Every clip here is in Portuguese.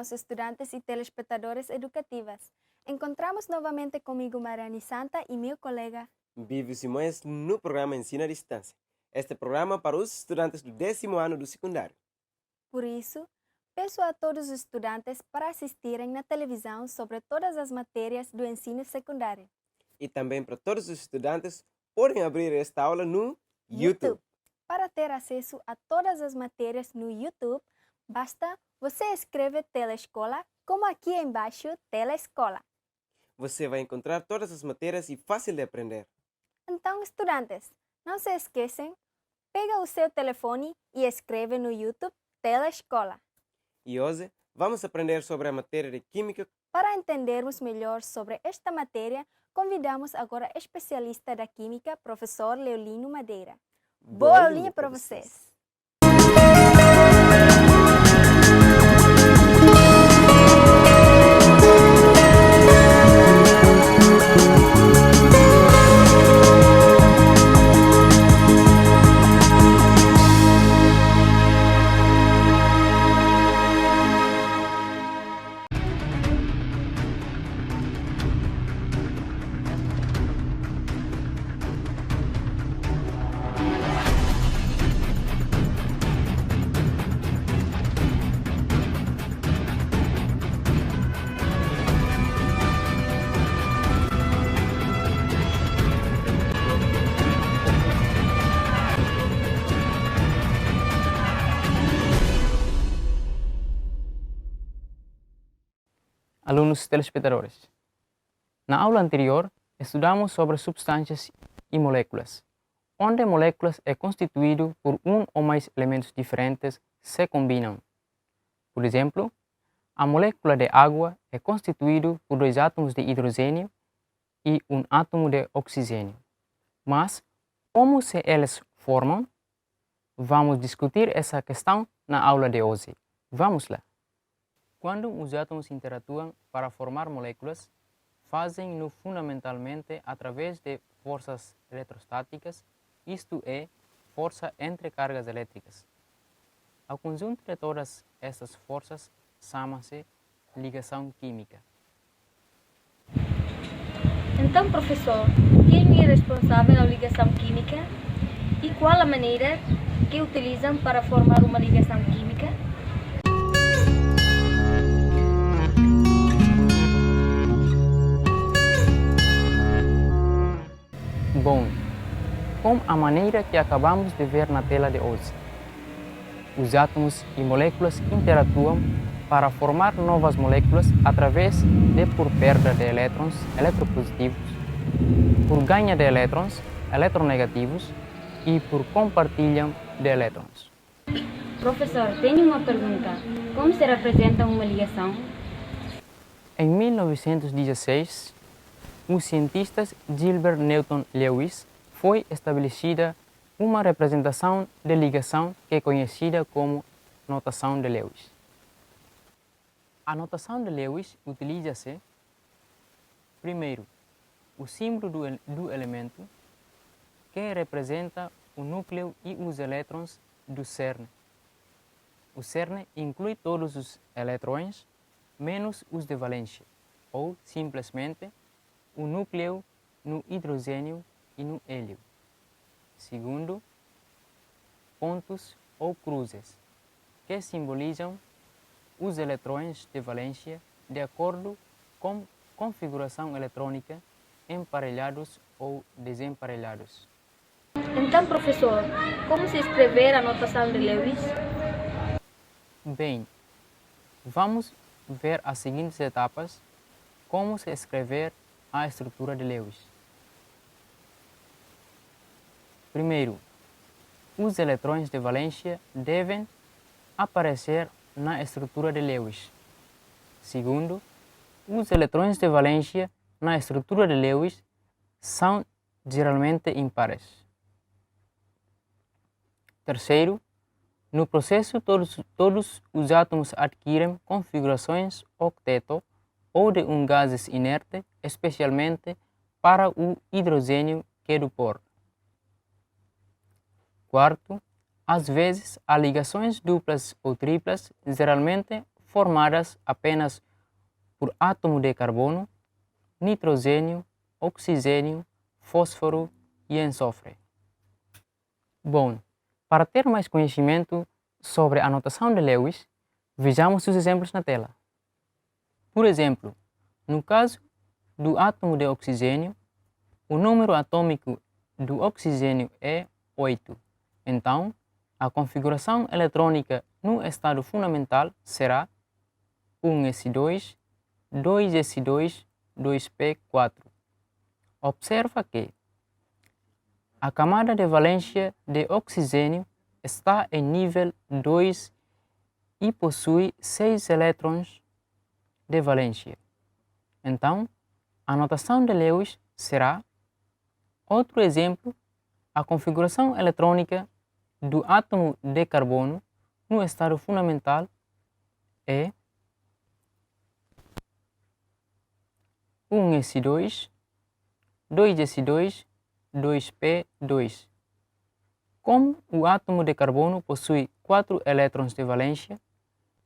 irmãos estudantes e telespectadores educativas. Encontramos novamente comigo Mariane Santa e meu colega Vivi Simões no programa Ensino à Distância. Este programa para os estudantes do 10º ano do secundário. Por isso, peço a todos os estudantes para assistirem na televisão sobre todas as matérias do ensino secundário. E também para todos os estudantes podem abrir esta aula no YouTube. Para ter acesso a todas as matérias no YouTube, basta você escrever Telescola, como aqui embaixo, Telescola. Você vai encontrar todas as matérias e fácil de aprender. Então, estudantes, não se esqueçam, pega o seu telefone e escreve no YouTube Telescola. E hoje vamos aprender sobre a matéria de Química. Para entendermos melhor sobre esta matéria, convidamos agora o especialista da Química, professor Leolino Madeira. Boa aulinha para vocês! Alunos telespectadores. Na aula anterior, estudamos sobre substâncias e moléculas, onde moléculas é constituído por um ou mais elementos diferentes se combinam. Por exemplo, a molécula de água é constituído por 2 átomos de hidrogênio e um átomo de oxigênio. Mas, como se eles formam? Vamos discutir essa questão na aula de hoje. Vamos lá! Quando os átomos interatuam para formar moléculas, fazem-no fundamentalmente através de forças eletrostáticas, isto é, força entre cargas elétricas. O conjunto de todas estas forças chama-se ligação química. Então, professor, quem é responsável pela ligação química e qual a maneira que utilizam para formar uma ligação química? Bom, com a maneira que acabamos de ver na tela de hoje, os átomos e moléculas interatuam para formar novas moléculas através de por perda de elétrons eletropositivos, por ganho de elétrons eletronegativos e por compartilham de elétrons. Professor, tenho uma pergunta. Como se representa uma ligação? Em 1916, o cientista Gilbert Newton Lewis foi estabelecida uma representação de ligação que é conhecida como notação de Lewis. A notação de Lewis utiliza-se, primeiro, o símbolo do elemento, que representa o núcleo e os elétrons do CERN. O CERN inclui todos os eletrões, menos os de valência, ou, simplesmente, o núcleo no hidrogênio e no hélio. Segundo, pontos ou cruzes, que simbolizam os eletrões de valência de acordo com configuração eletrônica, emparelhados ou desemparelhados. Então, professor, como se escrever a notação de Lewis? Bem, vamos ver as seguintes etapas, como se escrever a estrutura de Lewis. Primeiro, os eletrões de valência devem aparecer na estrutura de Lewis. Segundo, os eletrões de valência na estrutura de Lewis são geralmente impares. Terceiro, no processo todos os átomos adquirem configurações octeto ou de um gás inerte, especialmente para o hidrogênio que do por. Quarto, às vezes há ligações duplas ou triplas, geralmente formadas apenas por átomo de carbono, nitrogênio, oxigênio, fósforo e enxofre. Bom, para ter mais conhecimento sobre a notação de Lewis, vejamos os exemplos na tela. Por exemplo, no caso do átomo de oxigênio, o número atômico do oxigênio é 8. Então, a configuração eletrônica no estado fundamental será 1s2, 2s2, 2p4. Observa que a camada de valência de oxigênio está em nível 2 e possui 6 elétrons de valência. Então, a notação de Lewis será, outro exemplo, a configuração eletrônica do átomo de carbono no estado fundamental é 1s2, 2s2, 2p2. Como o átomo de carbono possui 4 elétrons de valência,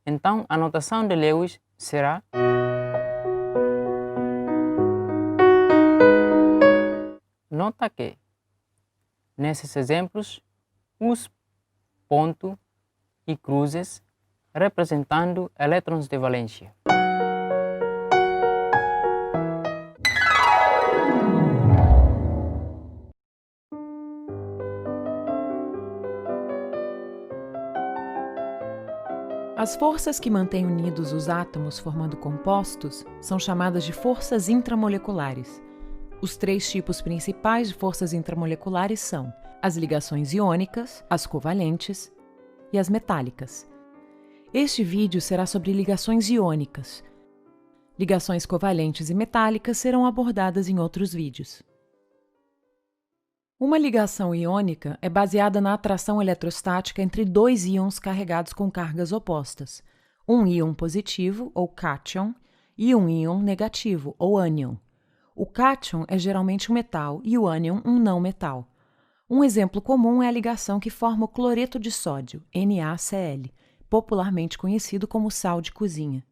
então a notação de Lewis será Nota que, nesses exemplos, os pontos e cruzes representando elétrons de valência. As forças que mantêm unidos os átomos formando compostos são chamadas de forças intramoleculares. Os 3 tipos principais de forças intramoleculares são as ligações iônicas, as covalentes e as metálicas. Este vídeo será sobre ligações iônicas. Ligações covalentes e metálicas serão abordadas em outros vídeos. Uma ligação iônica é baseada na atração eletrostática entre 2 íons carregados com cargas opostas, um íon positivo, ou cátion, e um íon negativo, ou ânion. O cátion é geralmente um metal e o ânion um não metal. Um exemplo comum é a ligação que forma o cloreto de sódio, NaCl, popularmente conhecido como sal de cozinha.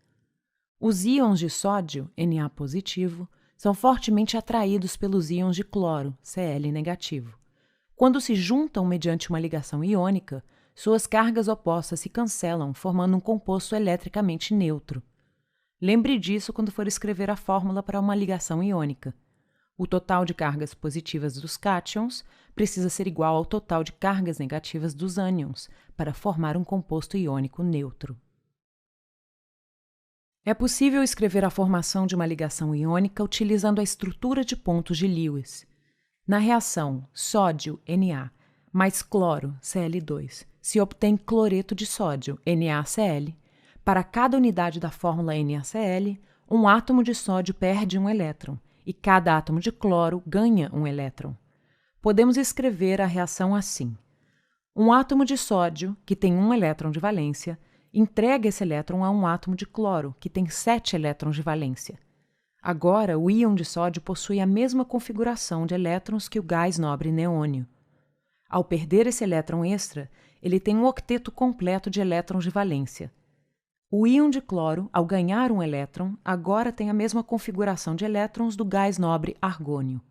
Os íons de sódio, Na positivo, são fortemente atraídos pelos íons de cloro, Cl negativo. Quando se juntam mediante uma ligação iônica, suas cargas opostas se cancelam, formando um composto eletricamente neutro. Lembre disso quando for escrever a fórmula para uma ligação iônica. O total de cargas positivas dos cátions precisa ser igual ao total de cargas negativas dos ânions para formar um composto iônico neutro. É possível escrever a formação de uma ligação iônica utilizando a estrutura de pontos de Lewis. Na reação sódio, Na, mais cloro, Cl2, se obtém cloreto de sódio, NaCl. Para cada unidade da fórmula NaCl, um átomo de sódio perde um elétron e cada átomo de cloro ganha um elétron. Podemos escrever a reação assim. Um átomo de sódio, que tem um elétron de valência, entrega esse elétron a um átomo de cloro, que tem 7 elétrons de valência. Agora, o íon de sódio possui a mesma configuração de elétrons que o gás nobre neônio. Ao perder esse elétron extra, ele tem um octeto completo de elétrons de valência. O íon de cloro, ao ganhar um elétron, agora tem a mesma configuração de elétrons do gás nobre argônio.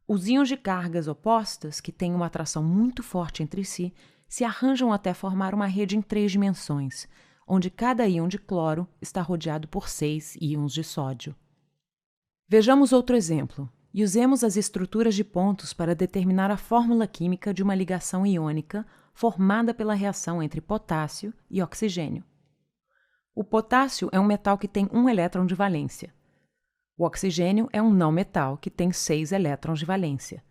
Os íons de cargas opostas, que têm uma atração muito forte entre si, se arranjam até formar uma rede em 3 dimensões, onde cada íon de cloro está rodeado por 6 íons de sódio. Vejamos outro exemplo, e usemos as estruturas de pontos para determinar a fórmula química de uma ligação iônica formada pela reação entre potássio e oxigênio. O potássio é um metal que tem 1 elétron de valência. O oxigênio é um não metal que tem 6 elétrons de valência.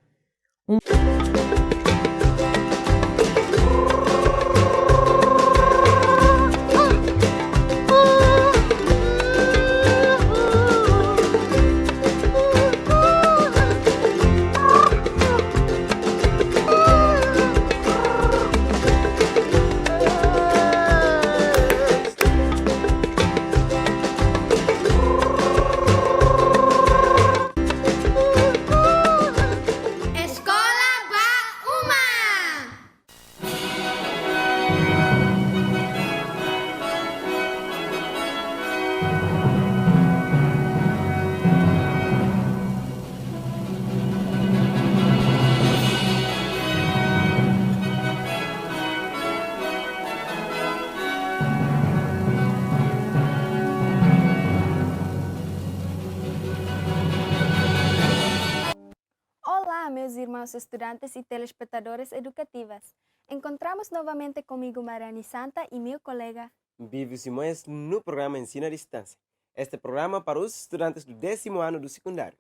irmãos estudantes e telespectadores educativas. Encontramos novamente comigo Mariane Santa e meu colega Vivi Simões no programa Ensino à Distância. Este programa para os estudantes do 10º ano do secundário.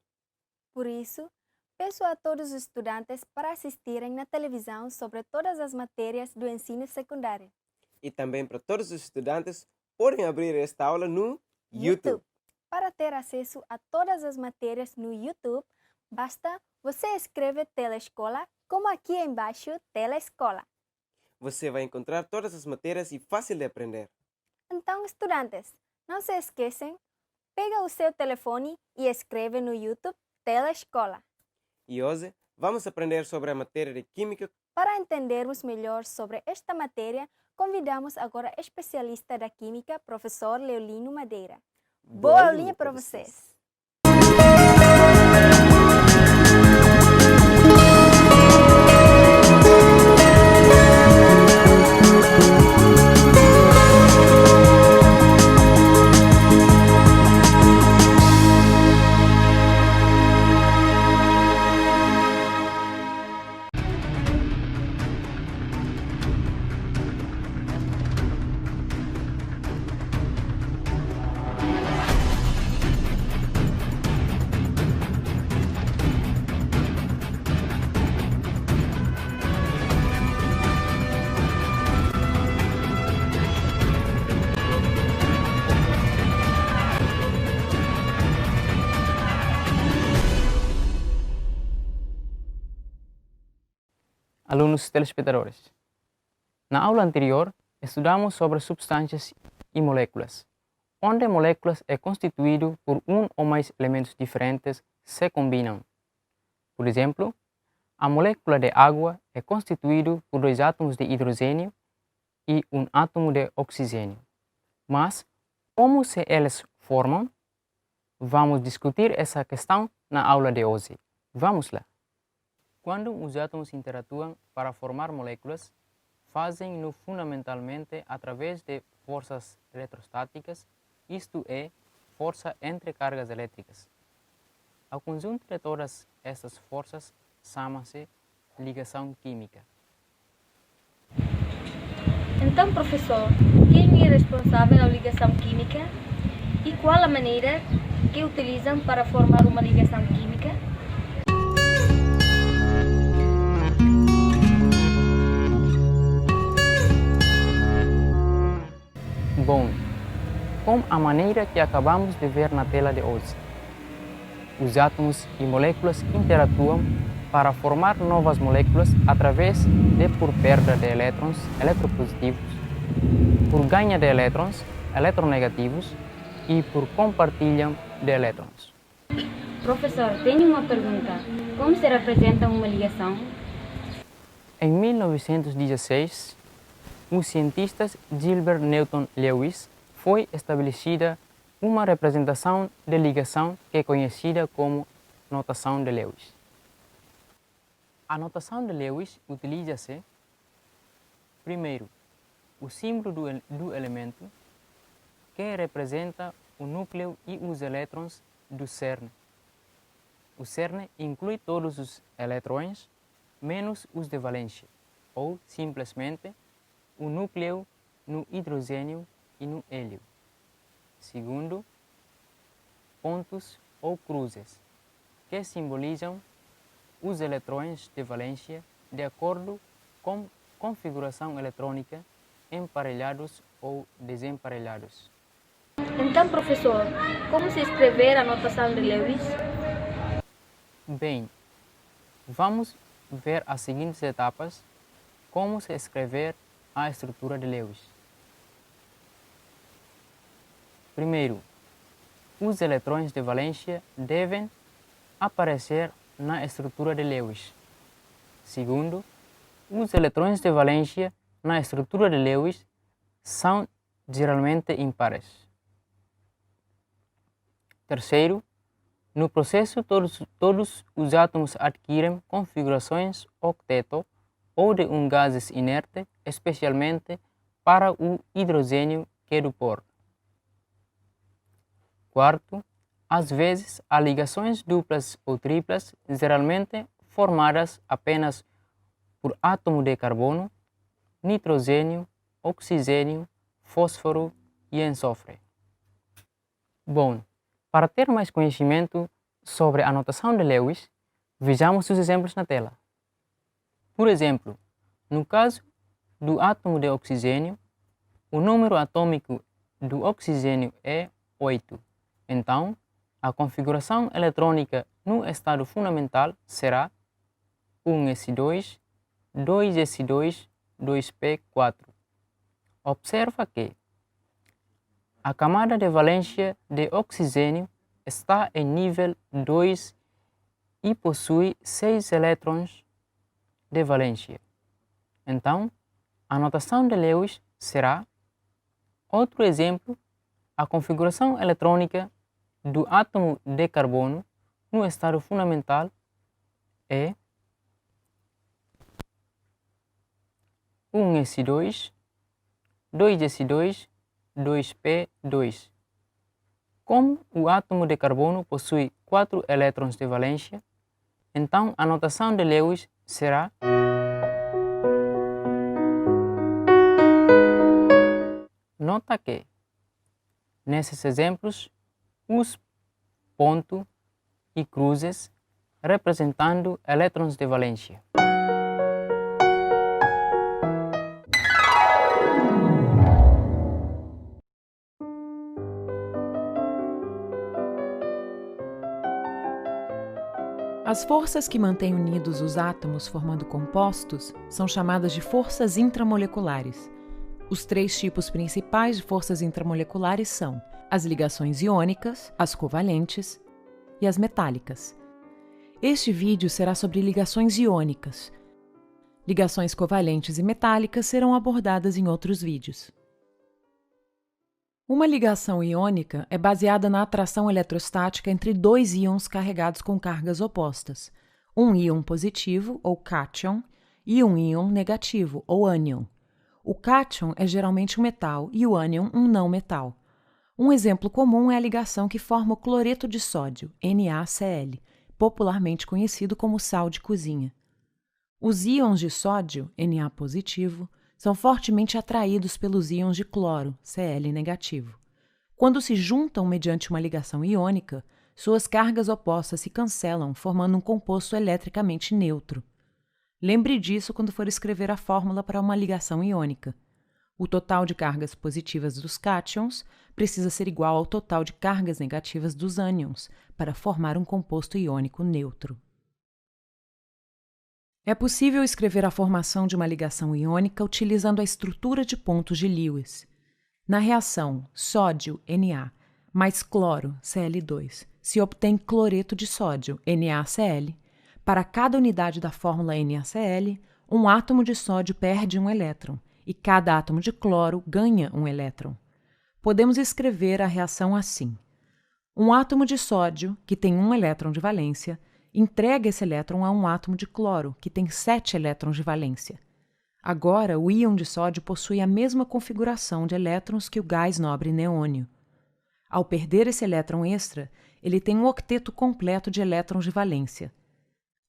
Por isso, peço a todos os estudantes para assistirem na televisão sobre todas as matérias do ensino secundário. E também para todos os estudantes, podem abrir esta aula no YouTube. Para ter acesso a todas as matérias no YouTube, basta você escrever Telescola, como aqui embaixo, Telescola. Você vai encontrar todas as matérias e fácil de aprender. Então, estudantes, não se esqueçam, pega o seu telefone e escreve no YouTube Telescola. E hoje vamos aprender sobre a matéria de Química. Para entendermos melhor sobre esta matéria, convidamos agora o especialista da Química, professor Leolino Madeira. Boa aulinha para vocês! Alunos telespectadores. Na aula anterior, estudamos sobre substâncias e moléculas, onde moléculas é constituído por um ou mais elementos diferentes se combinam. Por exemplo, a molécula de água é constituído por 2 átomos de hidrogênio e um átomo de oxigênio. Mas, como se eles formam? Vamos discutir essa questão na aula de hoje. Vamos lá! Quando os átomos interatuam para formar moléculas, fazem-no fundamentalmente através de forças eletrostáticas, isto é, força entre cargas elétricas. O conjunto de todas estas forças chama-se ligação química. Então, professor, quem é responsável pela ligação química e qual a maneira que utilizam para formar uma ligação química? Bom, com a maneira que acabamos de ver na tela de hoje, os átomos e moléculas interatuam para formar novas moléculas através de por perda de elétrons eletropositivos, por ganho de elétrons eletronegativos e por compartilham de elétrons. Professor, tenho uma pergunta. Como se representa uma ligação? Em 1916, os cientistas Gilbert Newton Lewis foi estabelecida uma representação de ligação que é conhecida como notação de Lewis. A notação de Lewis utiliza-se, primeiro, o símbolo do elemento, que representa o núcleo e os elétrons do CERN. O CERN inclui todos os eletrões, menos os de valência, ou simplesmente o núcleo no hidrogênio e no hélio. Segundo, pontos ou cruzes, que simbolizam os eletrões de valência de acordo com configuração eletrônica, emparelhados ou desemparelhados. Então, professor, como se escrever a notação de Lewis? Bem, vamos ver as seguintes etapas, como se escrever a estrutura de Lewis. Primeiro, os eletrões de valência devem aparecer na estrutura de Lewis. Segundo, os eletrões de valência na estrutura de Lewis são geralmente impares. Terceiro, no processo todos os átomos adquirem configurações octeto ou de um gás inerte, especialmente para o hidrogênio que do por. Quarto, às vezes há ligações duplas ou triplas, geralmente formadas apenas por átomo de carbono, nitrogênio, oxigênio, fósforo e enxofre. Bom, para ter mais conhecimento sobre a notação de Lewis, vejamos os exemplos na tela. Por exemplo, no caso do átomo de oxigênio, o número atômico do oxigênio é 8. Então, a configuração eletrônica no estado fundamental será 1s2, 2s2, 2p4. Observa que a camada de valência de oxigênio está em nível 2 e possui 6 elétrons de valência. Então, a notação de Lewis será, outro exemplo, a configuração eletrônica do átomo de carbono no estado fundamental é 1s2, 2s2, 2p2. Como o átomo de carbono possui 4 elétrons de valência, então a notação de Lewis será Nota que, nesses exemplos, os pontos e cruzes representando elétrons de valência. As forças que mantêm unidos os átomos formando compostos são chamadas de forças intramoleculares. Os 3 tipos principais de forças intramoleculares são as ligações iônicas, as covalentes e as metálicas. Este vídeo será sobre ligações iônicas. Ligações covalentes e metálicas serão abordadas em outros vídeos. Uma ligação iônica é baseada na atração eletrostática entre 2 íons carregados com cargas opostas, um íon positivo, ou cátion, e um íon negativo, ou ânion. O cátion é geralmente um metal e o ânion um não metal. Um exemplo comum é a ligação que forma o cloreto de sódio, NaCl, popularmente conhecido como sal de cozinha. Os íons de sódio, Na positivo, são fortemente atraídos pelos íons de cloro, Cl negativo. Quando se juntam mediante uma ligação iônica, suas cargas opostas se cancelam, formando um composto eletricamente neutro. Lembre disso quando for escrever a fórmula para uma ligação iônica. O total de cargas positivas dos cátions precisa ser igual ao total de cargas negativas dos ânions para formar um composto iônico neutro. É possível escrever a formação de uma ligação iônica utilizando a estrutura de pontos de Lewis. Na reação sódio, Na, mais cloro, Cl2, se obtém cloreto de sódio, NaCl. Para cada unidade da fórmula NaCl, um átomo de sódio perde um elétron e cada átomo de cloro ganha um elétron. Podemos escrever a reação assim. Um átomo de sódio, que tem um elétron de valência, entrega esse elétron a um átomo de cloro, que tem 7 elétrons de valência. Agora, o íon de sódio possui a mesma configuração de elétrons que o gás nobre neônio. Ao perder esse elétron extra, ele tem um octeto completo de elétrons de valência.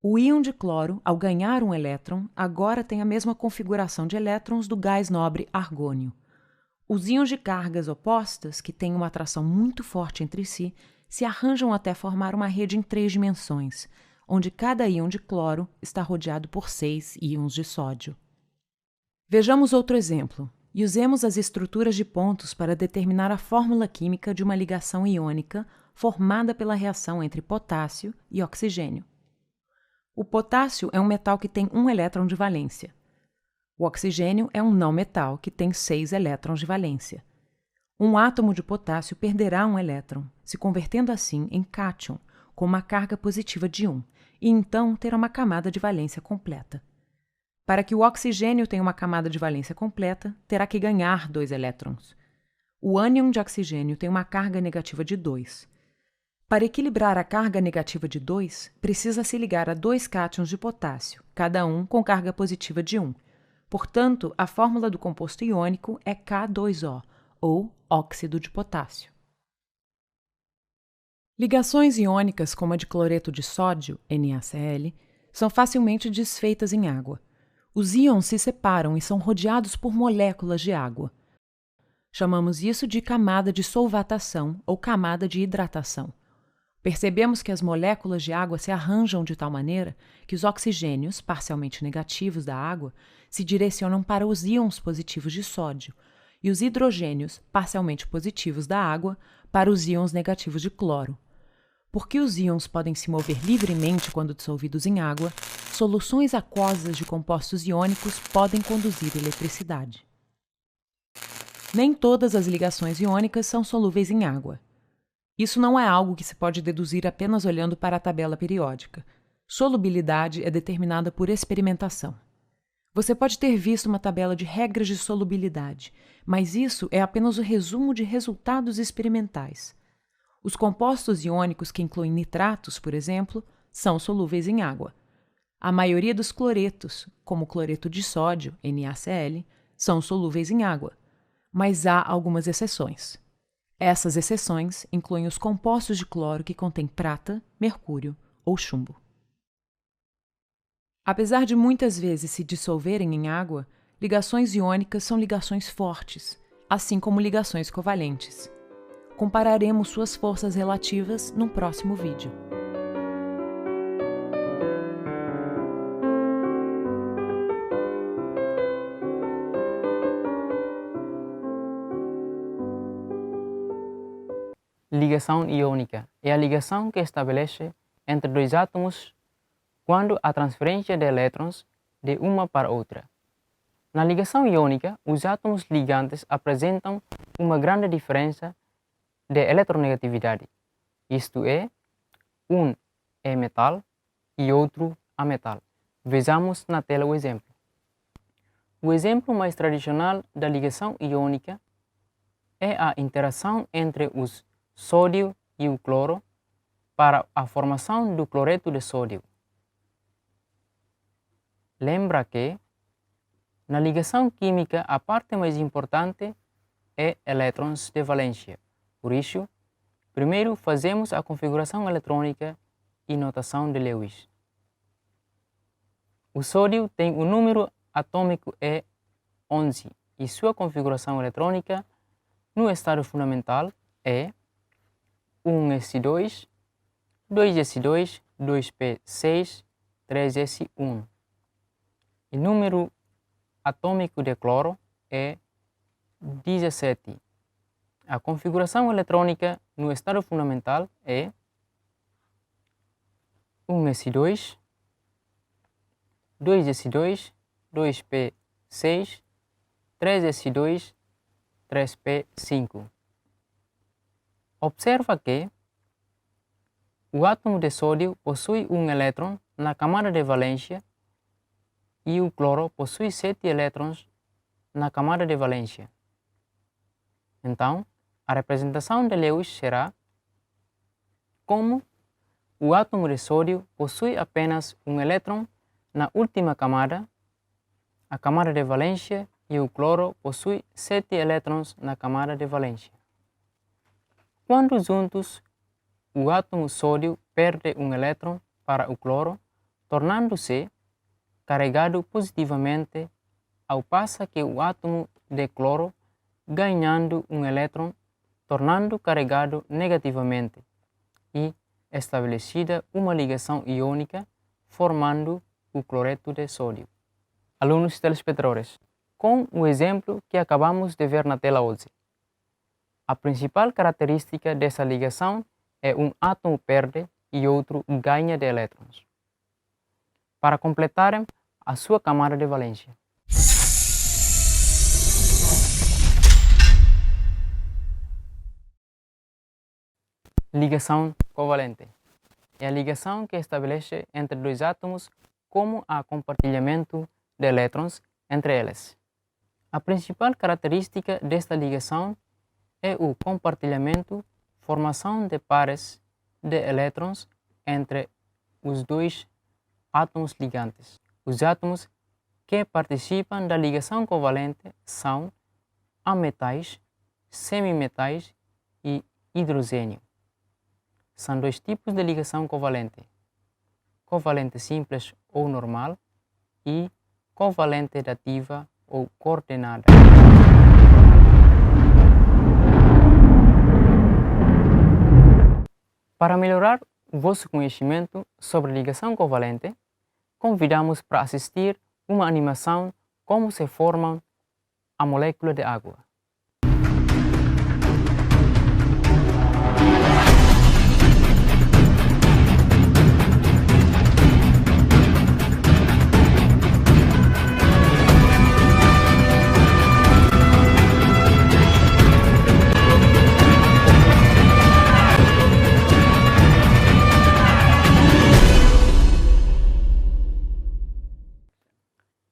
O íon de cloro, ao ganhar um elétron, agora tem a mesma configuração de elétrons do gás nobre argônio. Os íons de cargas opostas, que têm uma atração muito forte entre si, se arranjam até formar uma rede em 3 dimensões, onde cada íon de cloro está rodeado por 6 íons de sódio. Vejamos outro exemplo, e usemos as estruturas de pontos para determinar a fórmula química de uma ligação iônica formada pela reação entre potássio e oxigênio. O potássio é um metal que tem um elétron de valência. O oxigênio é um não metal que tem 6 elétrons de valência. Um átomo de potássio perderá um elétron, se convertendo assim em cátion, com uma carga positiva de 1, e então terá uma camada de valência completa. Para que o oxigênio tenha uma camada de valência completa, terá que ganhar 2 elétrons. O ânion de oxigênio tem uma carga negativa de 2. Para equilibrar a carga negativa de 2, precisa se ligar a 2 cátions de potássio, cada um com carga positiva de 1. Portanto, a fórmula do composto iônico é K2O, ou óxido de potássio. Ligações iônicas como a de cloreto de sódio, NaCl, são facilmente desfeitas em água. Os íons se separam e são rodeados por moléculas de água. Chamamos isso de camada de solvatação ou camada de hidratação. Percebemos que as moléculas de água se arranjam de tal maneira que os oxigênios, parcialmente negativos da água, se direcionam para os íons positivos de sódio e os hidrogênios, parcialmente positivos da água, para os íons negativos de cloro. Porque os íons podem se mover livremente quando dissolvidos em água, soluções aquosas de compostos iônicos podem conduzir eletricidade. Nem todas as ligações iônicas são solúveis em água. Isso não é algo que se pode deduzir apenas olhando para a tabela periódica. Solubilidade é determinada por experimentação. Você pode ter visto uma tabela de regras de solubilidade, mas isso é apenas o resumo de resultados experimentais. Os compostos iônicos que incluem nitratos, por exemplo, são solúveis em água. A maioria dos cloretos, como o cloreto de sódio, NaCl, são solúveis em água, mas há algumas exceções. Essas exceções incluem os compostos de cloro que contêm prata, mercúrio ou chumbo. Apesar de muitas vezes se dissolverem em água, ligações iônicas são ligações fortes, assim como ligações covalentes. Compararemos suas forças relativas no próximo vídeo. Ligação iônica é a ligação que estabelece entre dois átomos quando há transferência de elétrons de uma para outra. Na ligação iônica, os átomos ligantes apresentam uma grande diferença de eletronegatividade, isto é, um é metal e outro ametal. Vejamos na tela o exemplo. O exemplo mais tradicional da ligação iônica é a interação entre os sódio e o cloro para a formação do cloreto de sódio. Lembra que, na ligação química, a parte mais importante é elétrons de valência. Por isso, primeiro fazemos a configuração eletrônica e notação de Lewis. O sódio tem o número atômico é 11 e sua configuração eletrônica no estado fundamental é 1s2, 2s2, 2p6, 3s1. O número atômico de cloro é 17. A configuração eletrônica no estado fundamental é 1s2, 2s2, 2p6, 3s2, 3p5. Observa que o átomo de sódio possui um elétron na camada de valência e o cloro possui 7 elétrons na camada de valência. Então, a representação de Lewis será como o átomo de sódio possui apenas um elétron na última camada, a camada de valência, e o cloro possui 7 elétrons na camada de valência. Quando juntos, o átomo sódio perde um elétron para o cloro, tornando-se carregado positivamente, ao passo que o átomo de cloro ganhando um elétron, tornando carregado negativamente, e estabelecida uma ligação iônica, formando o cloreto de sódio. Alunos telespectadores, com o exemplo que acabamos de ver na tela hoje, a principal característica dessa ligação é um átomo perde e outro ganha de elétrons, para completarem a sua camada de valência. Ligação covalente é a ligação que estabelece entre dois átomos como há compartilhamento de elétrons entre eles. A principal característica desta ligação é o compartilhamento, formação de pares de elétrons entre os dois átomos ligantes. Os átomos que participam da ligação covalente são ametais, semimetais e hidrogênio. São dois tipos de ligação covalente: covalente simples ou normal e covalente dativa ou coordenada. Para melhorar o vosso conhecimento sobre ligação covalente, convidamos para assistir uma animação como se forma a molécula de água.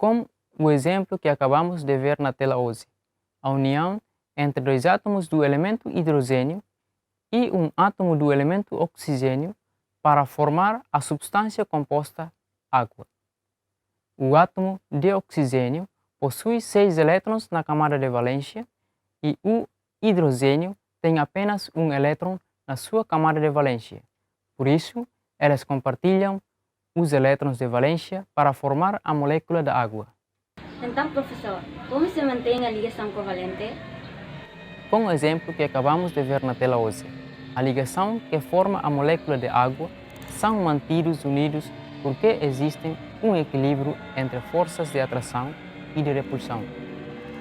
Como o exemplo que acabamos de ver na tela hoje, a união entre dois átomos do elemento hidrogênio e um átomo do elemento oxigênio para formar a substância composta água. O átomo de oxigênio possui 6 elétrons na camada de valência e o hidrogênio tem apenas um elétron na sua camada de valência. Por isso, elas compartilham os elétrons de valência para formar a molécula da água. Então, professor, como se mantém a ligação covalente? Com o exemplo que acabamos de ver na tela hoje, a ligação que forma a molécula de água são mantidos unidos porque existe um equilíbrio entre forças de atração e de repulsão.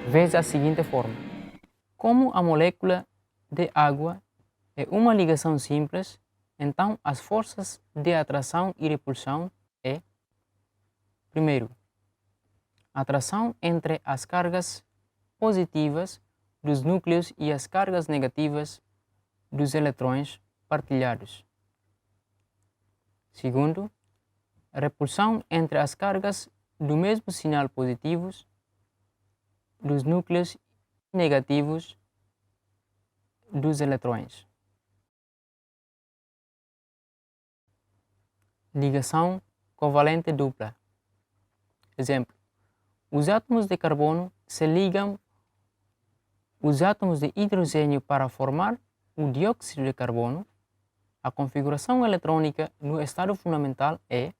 Veja a seguinte forma. Como a molécula de água é uma ligação simples, então as forças de atração e repulsão é, primeiro, atração entre as cargas positivas dos núcleos e as cargas negativas dos eletrões partilhados. Segundo, repulsão entre as cargas do mesmo sinal positivos dos núcleos negativos dos eletrões. Ligação covalente dupla. Exemplo. Os átomos de carbono se ligam os átomos de hidrogênio para formar o dióxido de carbono. A configuração eletrônica no estado fundamental é